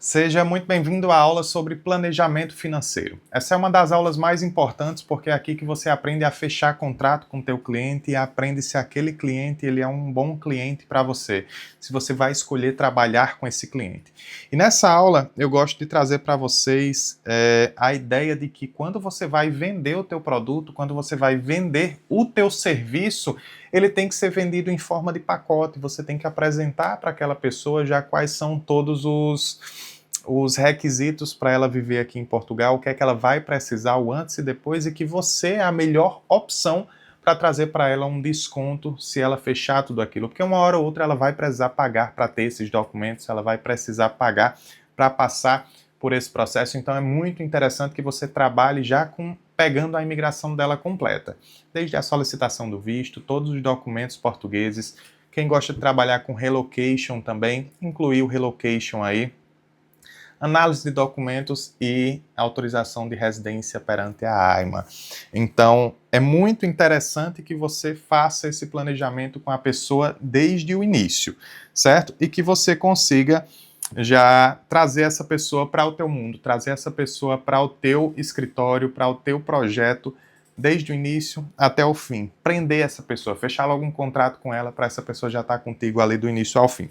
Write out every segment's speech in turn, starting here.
Seja muito bem-vindo à aula sobre planejamento financeiro. Essa é uma das aulas mais importantes porque é aqui que você aprende a fechar contrato com o teu cliente e aprende se aquele cliente ele é um bom cliente para você, se você vai escolher trabalhar com esse cliente. E nessa aula eu gosto de trazer para vocês a ideia de que quando você vai vender o teu produto, quando você vai vender o teu serviço, ele tem que ser vendido em forma de pacote, você tem que apresentar para aquela pessoa já quais são todos os requisitos para ela viver aqui em Portugal, o que é que ela vai precisar, o antes e depois, e que você é a melhor opção para trazer para ela um desconto se ela fechar tudo aquilo. Porque uma hora ou outra ela vai precisar pagar para ter esses documentos, ela vai precisar pagar para passar por esse processo. Então é muito interessante que você trabalhe já pegando a imigração dela completa. Desde a solicitação do visto, todos os documentos portugueses. Quem gosta de trabalhar com relocation também, incluir o relocation aí. Análise de documentos e autorização de residência perante a AIMA. Então, é muito interessante que você faça esse planejamento com a pessoa desde o início, certo? E que você consiga já trazer essa pessoa para o teu mundo, trazer essa pessoa para o teu escritório, para o teu projeto, desde o início até o fim. Prender essa pessoa, fechar logo um contrato com ela para essa pessoa já estar contigo ali do início ao fim.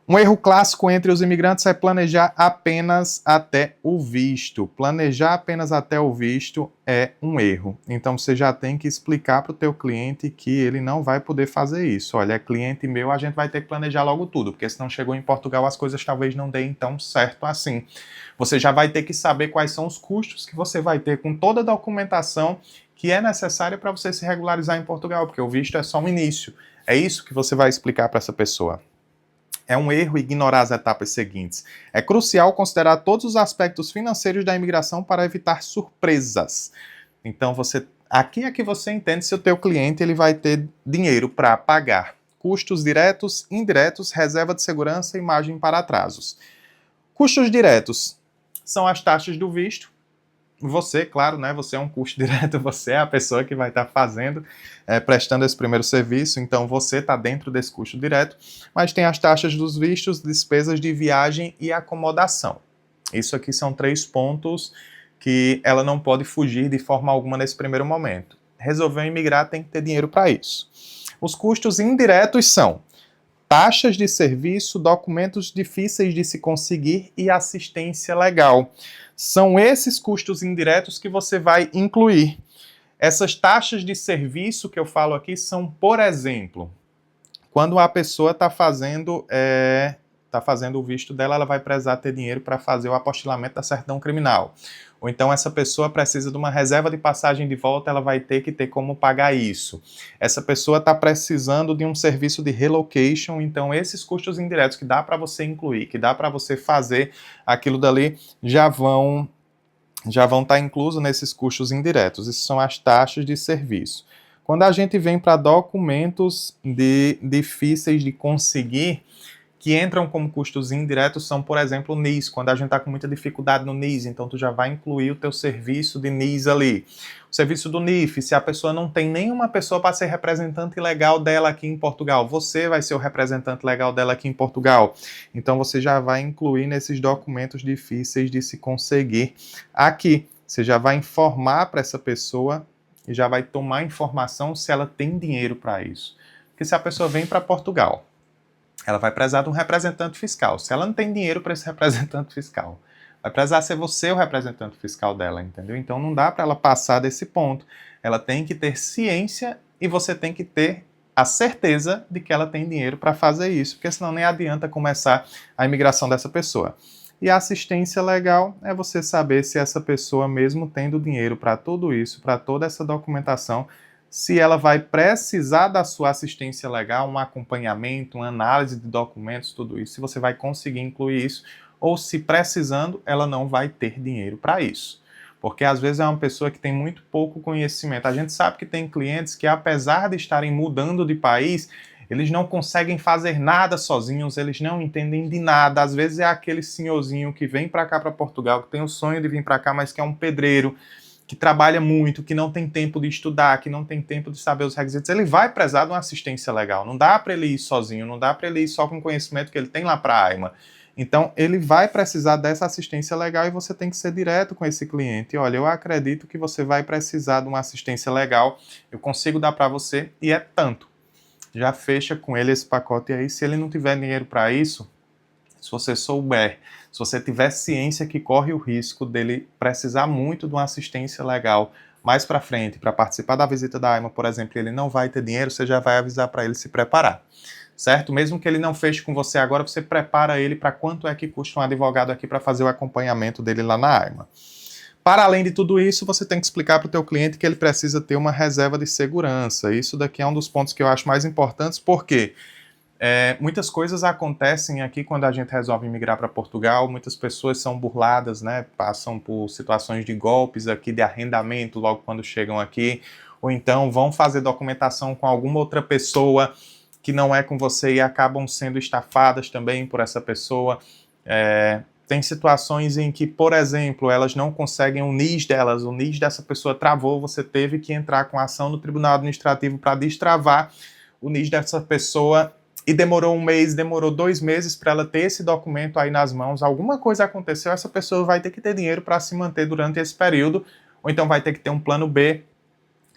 Um erro clássico entre os imigrantes é planejar apenas até o visto. Planejar apenas até o visto é um erro. Então você já tem que explicar para o teu cliente que ele não vai poder fazer isso. Olha, é cliente meu, a gente vai ter que planejar logo tudo, porque se não chegou em Portugal as coisas talvez não deem tão certo assim. Você já vai ter que saber quais são os custos que você vai ter com toda a documentação que é necessária para você se regularizar em Portugal, porque o visto é só um início. É isso que você vai explicar para essa pessoa. É um erro ignorar as etapas seguintes. É crucial considerar todos os aspectos financeiros da imigração para evitar surpresas. Então, aqui é que você entende se o teu cliente ele vai ter dinheiro para pagar custos diretos, indiretos, reserva de segurança e margem para atrasos. Custos diretos são as taxas do visto. Você, claro, né? Você é um custo direto, você é a pessoa que vai estar fazendo, prestando esse primeiro serviço, então você está dentro desse custo direto, mas tem as taxas dos vistos, despesas de viagem e acomodação. Isso aqui são 3 pontos que ela não pode fugir de forma alguma nesse primeiro momento. Resolveu imigrar, tem que ter dinheiro para isso. Os custos indiretos são taxas de serviço, documentos difíceis de se conseguir e assistência legal. São esses custos indiretos que você vai incluir. Essas taxas de serviço que eu falo aqui são, por exemplo, quando a pessoa está fazendo o visto dela, ela vai precisar ter dinheiro para fazer o apostilamento da certidão criminal. Ou então essa pessoa precisa de uma reserva de passagem de volta, ela vai ter que ter como pagar isso. Essa pessoa está precisando de um serviço de relocation, então esses custos indiretos que dá para você incluir, que dá para você fazer aquilo dali, já vão estar inclusos nesses custos indiretos. Isso são as taxas de serviço. Quando a gente vem para documentos difíceis de conseguir, que entram como custos indiretos são, por exemplo, o NIS, quando a gente está com muita dificuldade no NIS, então tu já vai incluir o teu serviço de NIS ali. O serviço do NIF, se a pessoa não tem nenhuma pessoa para ser representante legal dela aqui em Portugal, você vai ser o representante legal dela aqui em Portugal. Então você já vai incluir nesses documentos difíceis de se conseguir aqui. Você já vai informar para essa pessoa e já vai tomar informação se ela tem dinheiro para isso. Porque se a pessoa vem para Portugal, ela vai precisar de um representante fiscal. Se ela não tem dinheiro para esse representante fiscal, vai precisar ser você o representante fiscal dela, entendeu? Então não dá para ela passar desse ponto. Ela tem que ter ciência e você tem que ter a certeza de que ela tem dinheiro para fazer isso, porque senão nem adianta começar a imigração dessa pessoa. E a assistência legal é você saber se essa pessoa, mesmo tendo dinheiro para tudo isso, para toda essa documentação, se ela vai precisar da sua assistência legal, um acompanhamento, uma análise de documentos, tudo isso, se você vai conseguir incluir isso, ou se precisando, ela não vai ter dinheiro para isso. Porque às vezes é uma pessoa que tem muito pouco conhecimento. A gente sabe que tem clientes que, apesar de estarem mudando de país, eles não conseguem fazer nada sozinhos, eles não entendem de nada. Às vezes é aquele senhorzinho que vem para cá, para Portugal, que tem o sonho de vir para cá, mas que é um pedreiro, que trabalha muito, que não tem tempo de estudar, que não tem tempo de saber os requisitos, ele vai precisar de uma assistência legal. Não dá para ele ir sozinho, não dá para ele ir só com o conhecimento que ele tem lá para a AIMA. Então, ele vai precisar dessa assistência legal e você tem que ser direto com esse cliente. Olha, eu acredito que você vai precisar de uma assistência legal, eu consigo dar para você e é tanto. Já fecha com ele esse pacote aí. Se ele não tiver dinheiro para isso, se você souber, se você tiver ciência que corre o risco dele precisar muito de uma assistência legal mais para frente, para participar da visita da AIMA, por exemplo, ele não vai ter dinheiro, você já vai avisar para ele se preparar, certo? Mesmo que ele não feche com você agora, você prepara ele para quanto é que custa um advogado aqui para fazer o acompanhamento dele lá na AIMA. Para além de tudo isso, você tem que explicar para o teu cliente que ele precisa ter uma reserva de segurança. Isso daqui é um dos pontos que eu acho mais importantes, porque muitas coisas acontecem aqui quando a gente resolve migrar para Portugal, muitas pessoas são burladas, né? Passam por situações de golpes aqui, de arrendamento logo quando chegam aqui, ou então vão fazer documentação com alguma outra pessoa que não é com você e acabam sendo estafadas também por essa pessoa. Tem situações em que, por exemplo, elas não conseguem o NIS delas, o NIS dessa pessoa travou, você teve que entrar com ação no Tribunal Administrativo para destravar o NIS dessa pessoa e demorou 1 mês, demorou 2 meses para ela ter esse documento aí nas mãos, alguma coisa aconteceu, essa pessoa vai ter que ter dinheiro para se manter durante esse período, ou então vai ter que ter um plano B,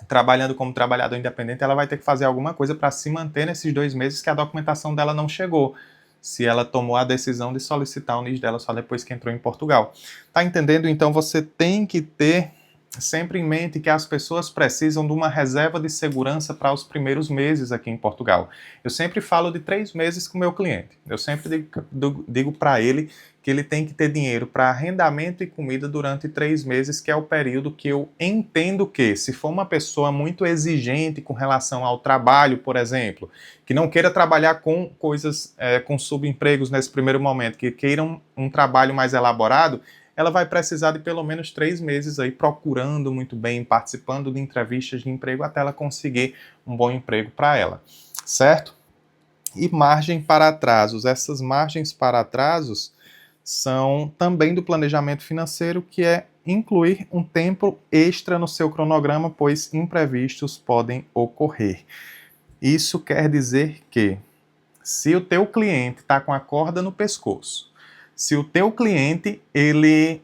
trabalhando como trabalhador independente, ela vai ter que fazer alguma coisa para se manter nesses 2 meses que a documentação dela não chegou, se ela tomou a decisão de solicitar o NIS dela só depois que entrou em Portugal. Tá entendendo? Então você tem que ter sempre em mente que as pessoas precisam de uma reserva de segurança para os primeiros meses aqui em Portugal. Eu sempre falo de 3 meses com o meu cliente. Eu sempre digo para ele que ele tem que ter dinheiro para arrendamento e comida durante 3 meses, que é o período que eu entendo que, se for uma pessoa muito exigente com relação ao trabalho, por exemplo, que não queira trabalhar com coisas, com subempregos nesse primeiro momento, que queiram um trabalho mais elaborado, ela vai precisar de pelo menos 3 meses aí procurando muito bem, participando de entrevistas de emprego até ela conseguir um bom emprego para ela, certo? E margem para atrasos. Essas margens para atrasos são também do planejamento financeiro, que é incluir um tempo extra no seu cronograma, pois imprevistos podem ocorrer. Isso quer dizer que, se o teu cliente está com a corda no pescoço, se o teu cliente ele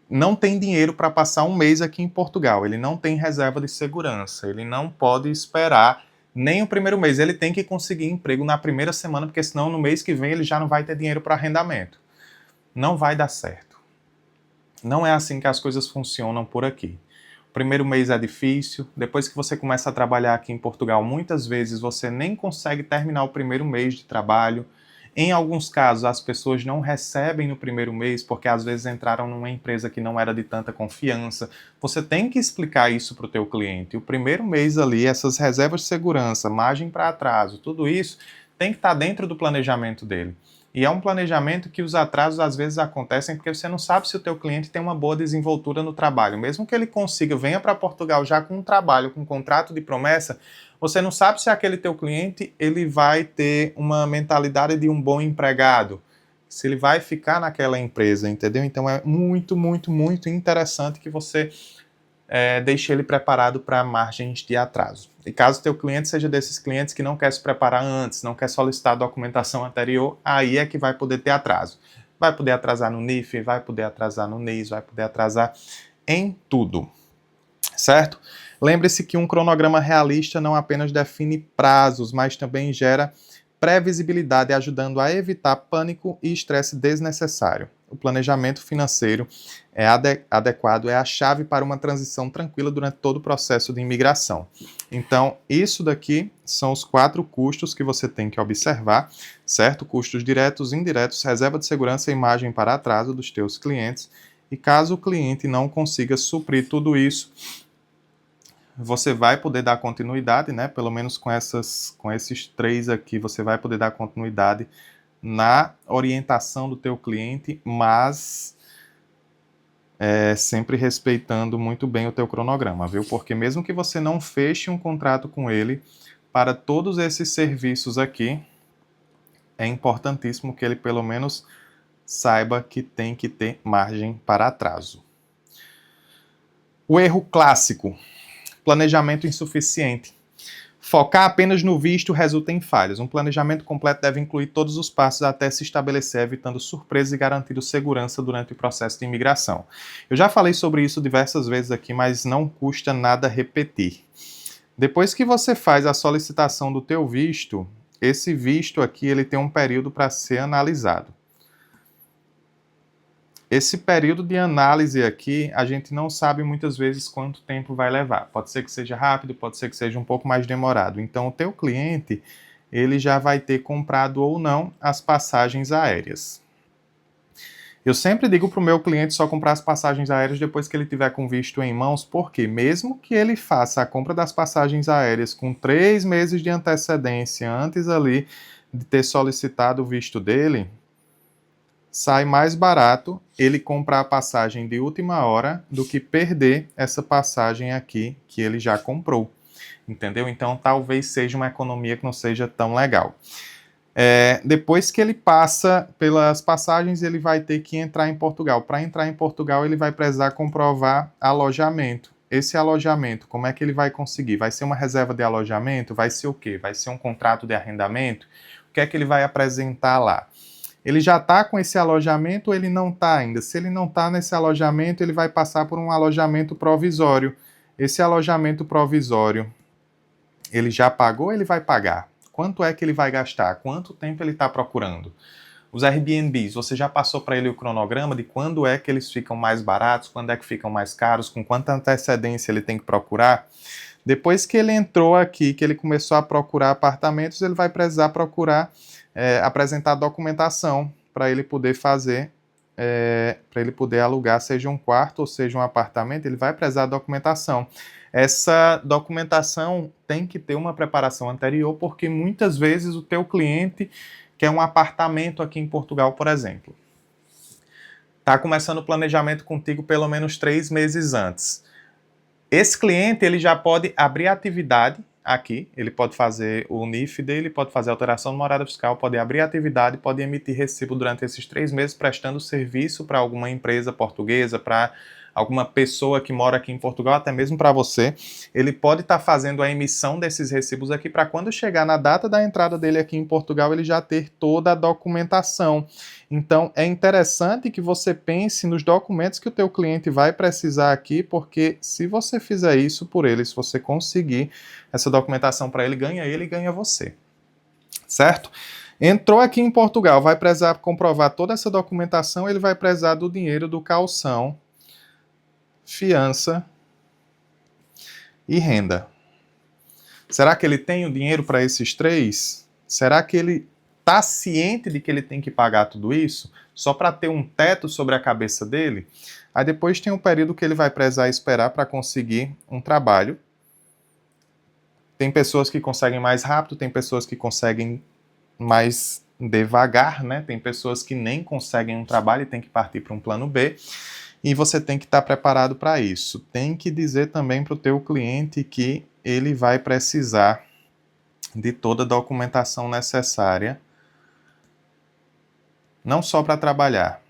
não tem dinheiro para passar 1 mês aqui em Portugal, ele não tem reserva de segurança, ele não pode esperar nem o primeiro mês, ele tem que conseguir emprego na primeira semana, porque senão no mês que vem ele já não vai ter dinheiro para arrendamento. Não vai dar certo. Não é assim que as coisas funcionam por aqui. O primeiro mês é difícil, depois que você começa a trabalhar aqui em Portugal, muitas vezes você nem consegue terminar o primeiro mês de trabalho. Em alguns casos, as pessoas não recebem no primeiro mês porque às vezes entraram numa empresa que não era de tanta confiança. Você tem que explicar isso para o teu cliente. O primeiro mês ali, essas reservas de segurança, margem para atraso, tudo isso tem que estar dentro do planejamento dele. E é um planejamento que os atrasos às vezes acontecem porque você não sabe se o teu cliente tem uma boa desenvoltura no trabalho. Mesmo que ele consiga, venha para Portugal já com um trabalho, com um contrato de promessa, você não sabe se aquele teu cliente ele vai ter uma mentalidade de um bom empregado, se ele vai ficar naquela empresa, entendeu? Então é muito, muito, muito interessante que você deixe ele preparado para margens de atraso. E caso o teu cliente seja desses clientes que não quer se preparar antes, não quer solicitar a documentação anterior, aí é que vai poder ter atraso. Vai poder atrasar no NIF, vai poder atrasar no NIS, vai poder atrasar em tudo, certo? Lembre-se que um cronograma realista não apenas define prazos, mas também gera previsibilidade, ajudando a evitar pânico e estresse desnecessário. O planejamento financeiro adequado é a chave para uma transição tranquila durante todo o processo de imigração. Então, isso daqui são os 4 custos que você tem que observar, certo? Custos diretos, indiretos, reserva de segurança e margem para atraso dos teus clientes. E caso o cliente não consiga suprir tudo isso, você vai poder dar continuidade, né? Pelo menos com esses 3 aqui, você vai poder dar continuidade na orientação do teu cliente, mas sempre respeitando muito bem o teu cronograma, viu? Porque mesmo que você não feche um contrato com ele, para todos esses serviços aqui, é importantíssimo que ele pelo menos saiba que tem que ter margem para atraso. O erro clássico: planejamento insuficiente. Focar apenas no visto resulta em falhas. Um planejamento completo deve incluir todos os passos até se estabelecer, evitando surpresas e garantindo segurança durante o processo de imigração. Eu já falei sobre isso diversas vezes aqui, mas não custa nada repetir. Depois que você faz a solicitação do teu visto, esse visto aqui ele tem um período para ser analisado. Esse período de análise aqui, a gente não sabe muitas vezes quanto tempo vai levar. Pode ser que seja rápido, pode ser que seja um pouco mais demorado. Então, o teu cliente, ele já vai ter comprado ou não as passagens aéreas. Eu sempre digo para o meu cliente só comprar as passagens aéreas depois que ele tiver com visto em mãos, porque mesmo que ele faça a compra das passagens aéreas com 3 meses de antecedência antes ali de ter solicitado o visto dele, sai mais barato ele comprar a passagem de última hora do que perder essa passagem aqui que ele já comprou. Entendeu? Então, talvez seja uma economia que não seja tão legal. Depois que ele passa pelas passagens, ele vai ter que entrar em Portugal. Para entrar em Portugal, ele vai precisar comprovar alojamento. Esse alojamento, como é que ele vai conseguir? Vai ser uma reserva de alojamento? Vai ser o quê? Vai ser um contrato de arrendamento? O que é que ele vai apresentar lá? Ele já está com esse alojamento ou ele não está ainda? Se ele não está nesse alojamento, ele vai passar por um alojamento provisório. Esse alojamento provisório, ele já pagou ou ele vai pagar? Quanto é que ele vai gastar? Quanto tempo ele está procurando? Os Airbnbs, você já passou para ele o cronograma de quando é que eles ficam mais baratos, quando é que ficam mais caros, com quanta antecedência ele tem que procurar? Depois que ele entrou aqui, que ele começou a procurar apartamentos, ele vai precisar procurar apresentar documentação para ele poder fazer, para ele poder alugar, seja um quarto ou seja um apartamento, ele vai precisar de documentação. Essa documentação tem que ter uma preparação anterior, porque muitas vezes o teu cliente quer um apartamento aqui em Portugal, por exemplo. Está começando o planejamento contigo pelo menos 3 meses antes. Esse cliente ele já pode abrir a atividade aqui, ele pode fazer o NIF dele, pode fazer alteração de morada fiscal, pode abrir a atividade, pode emitir recibo durante esses 3 meses prestando serviço para alguma empresa portuguesa, para alguma pessoa que mora aqui em Portugal, até mesmo para você. Ele pode estar fazendo a emissão desses recibos aqui para quando chegar na data da entrada dele aqui em Portugal, ele já ter toda a documentação. Então, é interessante que você pense nos documentos que o teu cliente vai precisar aqui, porque se você fizer isso por ele, se você conseguir essa documentação para ele, ganha você. Certo? Entrou aqui em Portugal, vai precisar comprovar toda essa documentação, ele vai precisar do dinheiro do calção, fiança e renda. Será que ele tem o dinheiro para esses 3? Será que ele está ciente de que ele tem que pagar tudo isso só para ter um teto sobre a cabeça dele? Aí depois tem um período que ele vai precisar esperar para conseguir um trabalho. Tem pessoas que conseguem mais rápido, tem pessoas que conseguem mais devagar, né? Tem pessoas que nem conseguem um trabalho e tem que partir para um plano B. E você tem que estar preparado para isso. Tem que dizer também para o teu cliente que ele vai precisar de toda a documentação necessária, não só para trabalhar,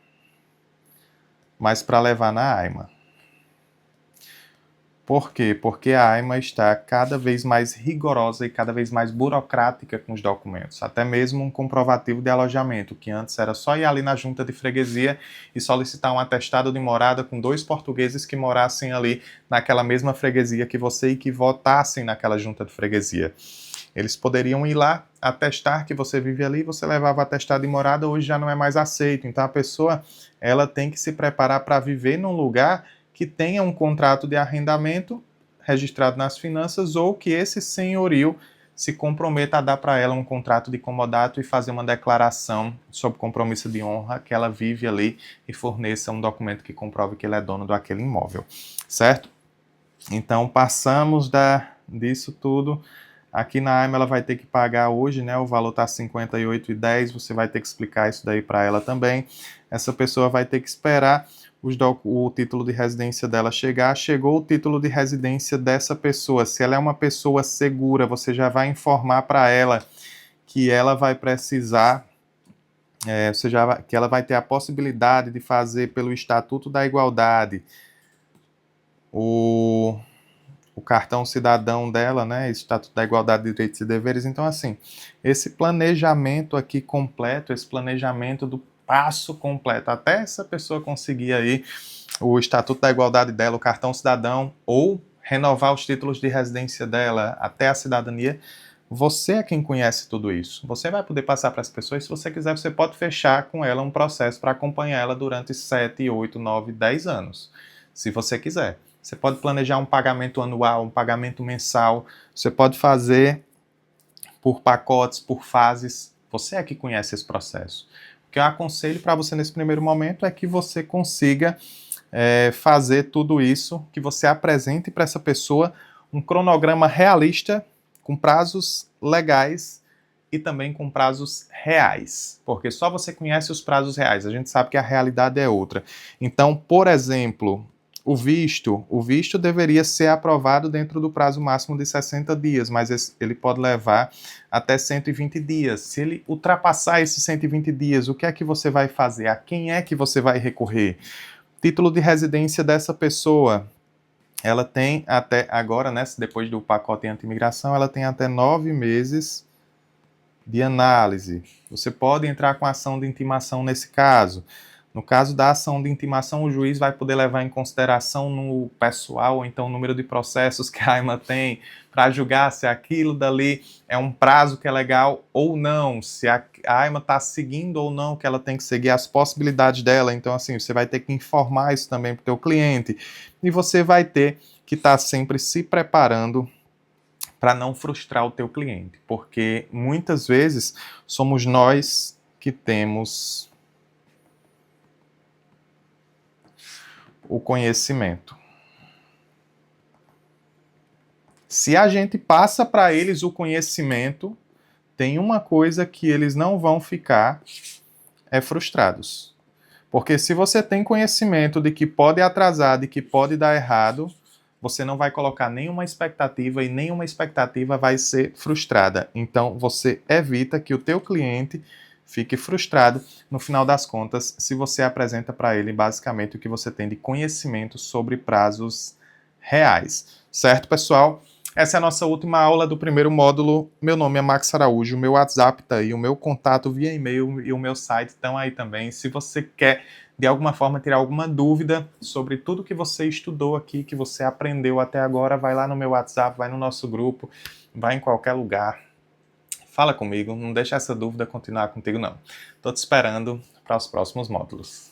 mas para levar na AIMA. Por quê? Porque a AIMA está cada vez mais rigorosa e cada vez mais burocrática com os documentos. Até mesmo um comprovativo de alojamento, que antes era só ir ali na junta de freguesia e solicitar um atestado de morada com 2 portugueses que morassem ali naquela mesma freguesia que você e que votassem naquela junta de freguesia. Eles poderiam ir lá, atestar que você vive ali, você levava atestado de morada, hoje já não é mais aceito. Então a pessoa ela tem que se preparar para viver num lugar que tenha um contrato de arrendamento registrado nas finanças ou que esse senhorio se comprometa a dar para ela um contrato de comodato e fazer uma declaração sob compromisso de honra que ela vive ali e forneça um documento que comprove que ele é dono daquele imóvel, certo? Então passamos disso tudo. Aqui na AIMA ela vai ter que pagar hoje, né? O valor está R$ 58,10, você vai ter que explicar isso daí para ela também. Essa pessoa vai ter que esperar o título de residência dela chegar. Chegou o título de residência dessa pessoa. Se ela é uma pessoa segura, você já vai informar para ela que ela vai precisar, que ela vai ter a possibilidade de fazer pelo Estatuto da Igualdade o o cartão cidadão dela, né, Estatuto da Igualdade de Direitos e Deveres. Então, assim, esse planejamento aqui completo, esse planejamento do passo completo, até essa pessoa conseguir aí o Estatuto da Igualdade dela, o cartão cidadão, ou renovar os títulos de residência dela até a cidadania, você é quem conhece tudo isso. Você vai poder passar para as pessoas. Se você quiser, você pode fechar com ela um processo para acompanhar ela durante 7, 8, 9, 10 anos. Se você quiser. Você pode planejar um pagamento anual, um pagamento mensal. Você pode fazer por pacotes, por fases. Você é que conhece esse processo. O que eu aconselho para você nesse primeiro momento é que você consiga fazer tudo isso, que você apresente para essa pessoa um cronograma realista, com prazos legais e também com prazos reais, porque só você conhece os prazos reais, a gente sabe que a realidade é outra. Então, por exemplo, o visto deveria ser aprovado dentro do prazo máximo de 60 dias, mas ele pode levar até 120 dias. Se ele ultrapassar esses 120 dias, o que é que você vai fazer? A quem é que você vai recorrer? Título de residência dessa pessoa, ela tem até agora, né, depois do pacote anti-imigração, ela tem até 9 meses de análise. Você pode entrar com ação de intimação nesse caso. No caso da ação de intimação, o juiz vai poder levar em consideração no pessoal, ou então o número de processos que a AIMA tem, para julgar se aquilo dali é um prazo que é legal ou não, se a AIMA está seguindo ou não, que ela tem que seguir, as possibilidades dela. Então, assim, você vai ter que informar isso também para o teu cliente. E você vai ter que estar sempre se preparando para não frustrar o teu cliente, porque muitas vezes somos nós que temos o conhecimento. Se a gente passa para eles o conhecimento, tem uma coisa que eles não vão ficar frustrados. Porque se você tem conhecimento de que pode atrasar, de que pode dar errado, você não vai colocar nenhuma expectativa e nenhuma expectativa vai ser frustrada. Então você evita que o teu cliente fique frustrado no final das contas se você apresenta para ele basicamente o que você tem de conhecimento sobre prazos reais. Certo, pessoal? Essa é a nossa última aula do primeiro módulo. Meu nome é Max Araújo, o meu WhatsApp está aí, o meu contato via e-mail e o meu site estão aí também. Se você quer, de alguma forma, tirar alguma dúvida sobre tudo que você estudou aqui, que você aprendeu até agora, vai lá no meu WhatsApp, vai no nosso grupo, vai em qualquer lugar. Fala comigo, não deixa essa dúvida continuar contigo não. Estou te esperando para os próximos módulos.